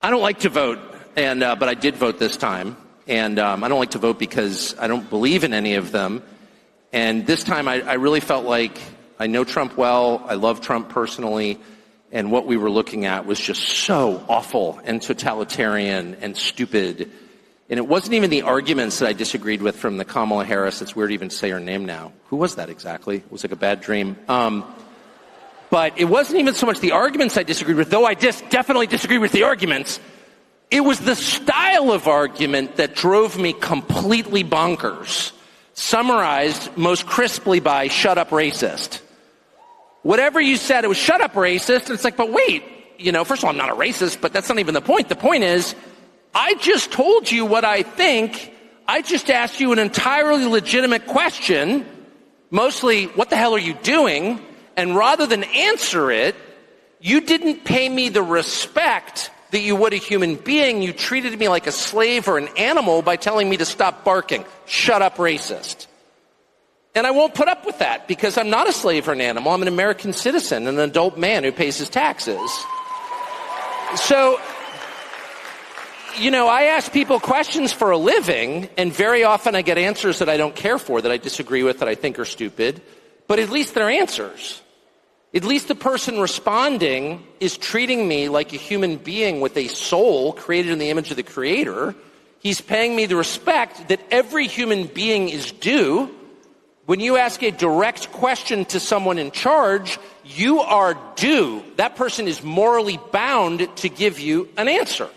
I don't like to vote, but I did vote this time. And I don't like to vote because I don't believe in any of them. And this time I really felt like I know Trump well. I love Trump personally. And what we were looking at was just so awful and totalitarian and stupid. And it wasn't even the arguments that I disagreed with from the Kamala Harris. It's weird to even say her name now. Who was that exactly? It was like a bad dream. But it wasn't even so much the arguments I disagreed with, though I definitely disagreed with the arguments. It was the style of argument that drove me completely bonkers, summarized most crisply by "shut up, racist." Whatever you said, it was "shut up, racist." And it's like, but wait, first of all, I'm not a racist, but that's not even the point. The point is, I just told you what I think. I just asked you an entirely legitimate question, mostly, what the hell are you doing? And rather than answer it, you didn't pay me the respect that you would a human being. You treated me like a slave or an animal by telling me to stop barking. Shut up, racist. And I won't put up with that because I'm not a slave or an animal. I'm an American citizen, an adult man who pays his taxes. So, I ask people questions for a living, and very often I get answers that I don't care for, that I disagree with, that I think are stupid. But at least they're answers. At least the person responding is treating me like a human being with a soul created in the image of the Creator. He's paying me the respect that every human being is due. When you ask a direct question to someone in charge, you are due. That person is morally bound to give you an answer.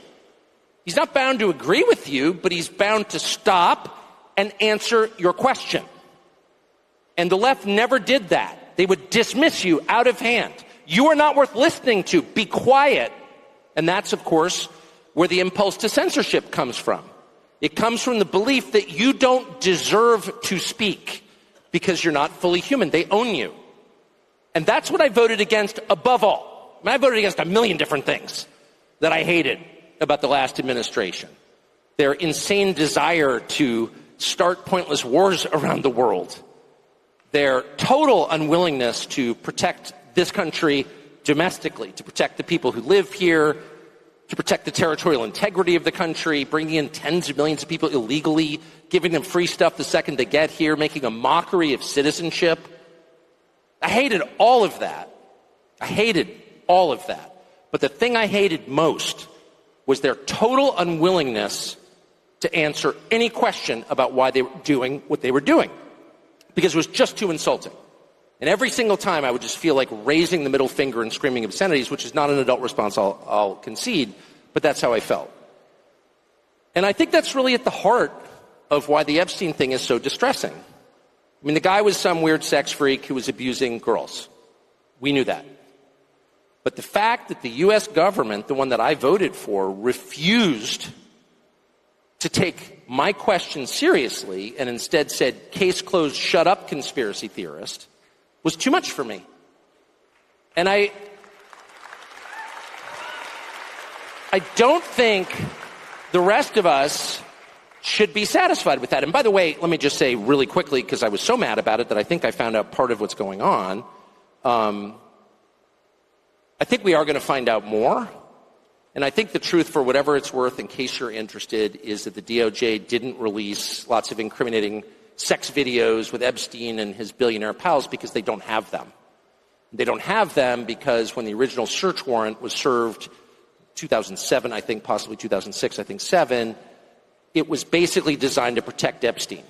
He's not bound to agree with you, but he's bound to stop and answer your question. And the left never did that. They would dismiss you out of hand. You are not worth listening to. Be quiet. And that's, of course, where the impulse to censorship comes from. It comes from the belief that you don't deserve to speak because you're not fully human. They own you. And that's what I voted against above all. I voted against a million different things that I hated about the last administration. Their insane desire to start pointless wars around the world. Their total unwillingness to protect this country domestically, to protect the people who live here, to protect the territorial integrity of the country, bringing in tens of millions of people illegally, giving them free stuff the second they get here, making a mockery of citizenship. I hated all of that. I hated all of that. But the thing I hated most was their total unwillingness to answer any question about why they were doing what they were doing. Because it was just too insulting. And every single time I would just feel like raising the middle finger and screaming obscenities, which is not an adult response, I'll concede, but that's how I felt. And I think that's really at the heart of why the Epstein thing is so distressing. I mean, the guy was some weird sex freak who was abusing girls. We knew that. But the fact that the U.S. government, the one that I voted for, refused to take my question seriously and instead said, "Case closed, shut up, conspiracy theorist," was too much for me. And I don't think the rest of us should be satisfied with that. And by the way, let me just say really quickly, because I was so mad about it that I think I found out part of what's going on. I think we are going to find out more. And I think the truth, for whatever it's worth, in case you're interested, is that the DOJ didn't release lots of incriminating sex videos with Epstein and his billionaire pals because they don't have them. They don't have them because when the original search warrant was served, 2007, I think, possibly 2006, I think 7, it was basically designed to protect Epstein.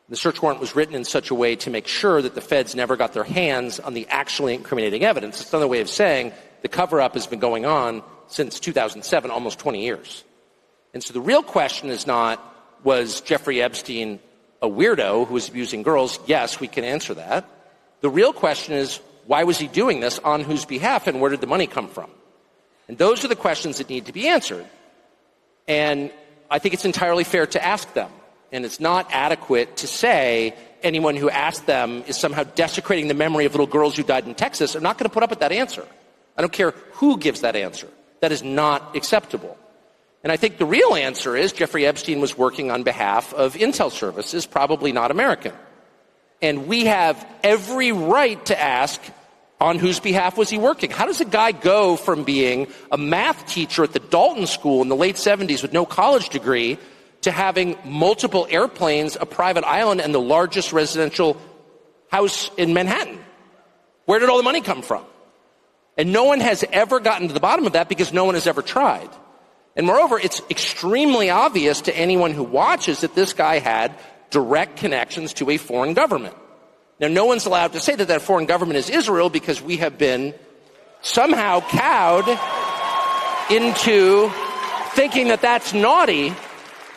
The search warrant was written in such a way to make sure that the feds never got their hands on the actually incriminating evidence. It's another way of saying the cover-up has been going on since 2007, almost 20 years. And so the real question is not, was Jeffrey Epstein a weirdo who was abusing girls? Yes, we can answer that. The real question is, why was he doing this, on whose behalf, and where did the money come from? And those are the questions that need to be answered. And I think it's entirely fair to ask them. And it's not adequate to say anyone who asked them is somehow desecrating the memory of little girls who died in Texas. I'm not going to put up with that answer. I don't care who gives that answer. That is not acceptable. And I think the real answer is Jeffrey Epstein was working on behalf of intel services, probably not American. And we have every right to ask, On whose behalf was he working? How does a guy go from being a math teacher at the Dalton School in the late 70s with no college degree to having multiple airplanes, a private island, and the largest residential house in Manhattan? Where did all the money come from? And no one has ever gotten to the bottom of that because no one has ever tried. And moreover, it's extremely obvious to anyone who watches that this guy had direct connections to a foreign government. Now, no one's allowed to say that that foreign government is Israel because we have been somehow cowed into thinking that that's naughty.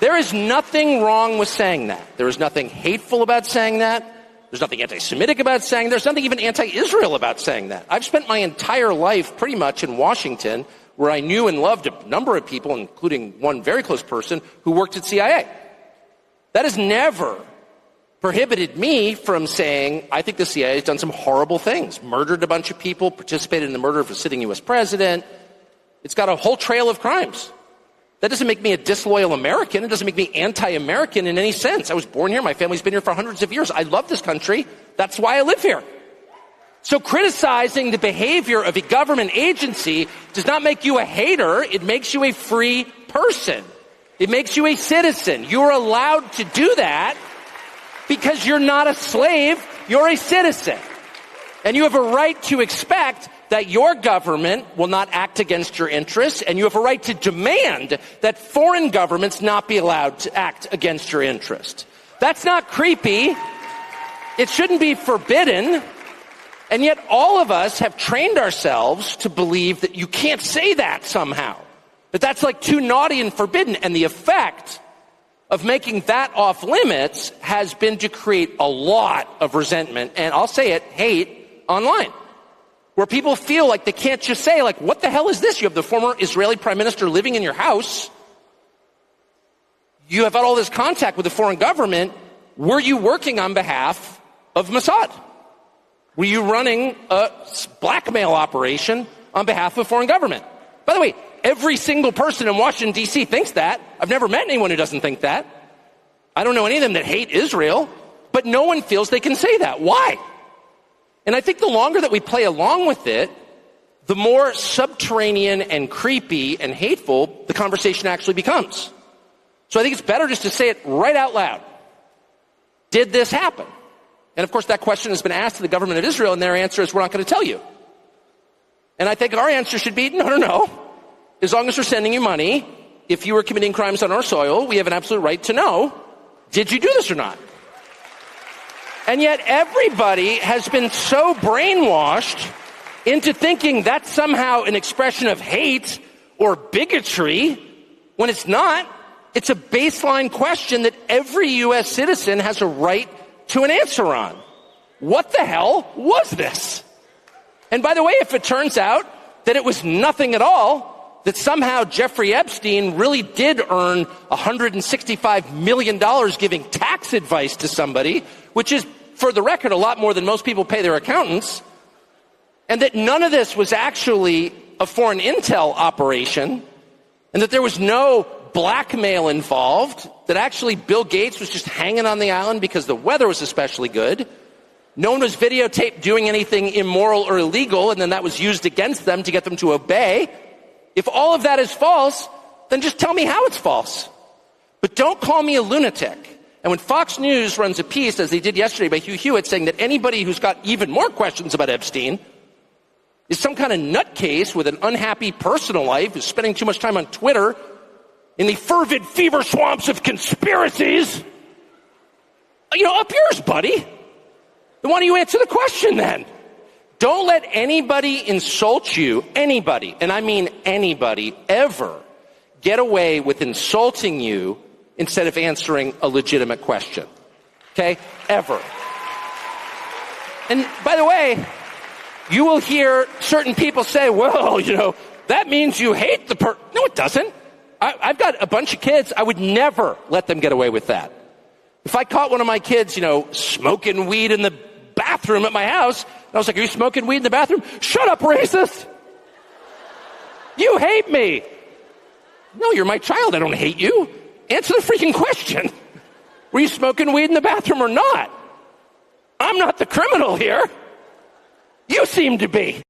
There is nothing wrong with saying that. There is nothing hateful about saying that. There's nothing anti-Semitic about saying that. There's nothing even anti-Israel about saying that. I've spent my entire life pretty much in Washington, where I knew and loved a number of people, including one very close person who worked at CIA. That has never prohibited me from saying, I think the CIA has done some horrible things, murdered a bunch of people, participated in the murder of a sitting U.S. president. It's got a whole trail of crimes. That doesn't make me a disloyal American. It doesn't make me anti-American in any sense. I was born here. My family's been here for hundreds of years. I love this country. That's why I live here. So criticizing the behavior of a government agency does not make you a hater. It makes you a free person. It makes you a citizen. You're allowed to do that because you're not a slave. You're a citizen. And you have a right to expect that your government will not act against your interests, and you have a right to demand that foreign governments not be allowed to act against your interest. That's not creepy. It shouldn't be forbidden. And yet all of us have trained ourselves to believe that you can't say that somehow, that that's like too naughty and forbidden. And the effect of making that off limits has been to create a lot of resentment, and I'll say it, hate online, where people feel like they can't just say, like, what the hell is this? You have the former Israeli prime minister living in your house. You have had all this contact with the foreign government. Were you working on behalf of Mossad? Were you running a blackmail operation on behalf of a foreign government? By the way, every single person in Washington, D.C. thinks that. I've never met anyone who doesn't think that. I don't know any of them that hate Israel, but no one feels they can say that. Why? And I think the longer that we play along with it, the more subterranean and creepy and hateful the conversation actually becomes. So I think it's better just to say it right out loud. Did this happen? And of course that question has been asked to the government of Israel, and their answer is, we're not going to tell you. And I think our answer should be, no. As long as we're sending you money, if you were committing crimes on our soil, we have an absolute right to know, did you do this or not? And yet everybody has been so brainwashed into thinking that's somehow an expression of hate or bigotry, when it's not. It's a baseline question that every U.S. citizen has a right to an answer on. What the hell was this? And by the way, if it turns out that it was nothing at all, that somehow Jeffrey Epstein really did earn $165 million giving tax advice to somebody, which is, for the record, a lot more than most people pay their accountants, and that none of this was actually a foreign intel operation, and that there was no blackmail involved, that actually Bill Gates was just hanging on the island because the weather was especially good. No one was videotaped doing anything immoral or illegal, and then that was used against them to get them to obey. If all of that is false, then just tell me how it's false. But don't call me a lunatic. And when Fox News runs a piece, as they did yesterday by Hugh Hewitt, saying that anybody who's got even more questions about Epstein is some kind of nutcase with an unhappy personal life, who's spending too much time on Twitter in the fervid fever swamps of conspiracies, up yours, buddy. Then why don't you answer the question then? Don't let anybody insult you, anybody, and I mean anybody, ever get away with insulting you instead of answering a legitimate question. Okay? Ever. And by the way, you will hear certain people say, well, that means you hate the person. No, it doesn't. I've got a bunch of kids. I would never let them get away with that. If I caught one of my kids, smoking weed in the bathroom at my house, and I was like, are you smoking weed in the bathroom? Shut up, racist! You hate me! No, you're my child. I don't hate you. Answer the freaking question. Were you smoking weed in the bathroom or not? I'm not the criminal here. You seem to be.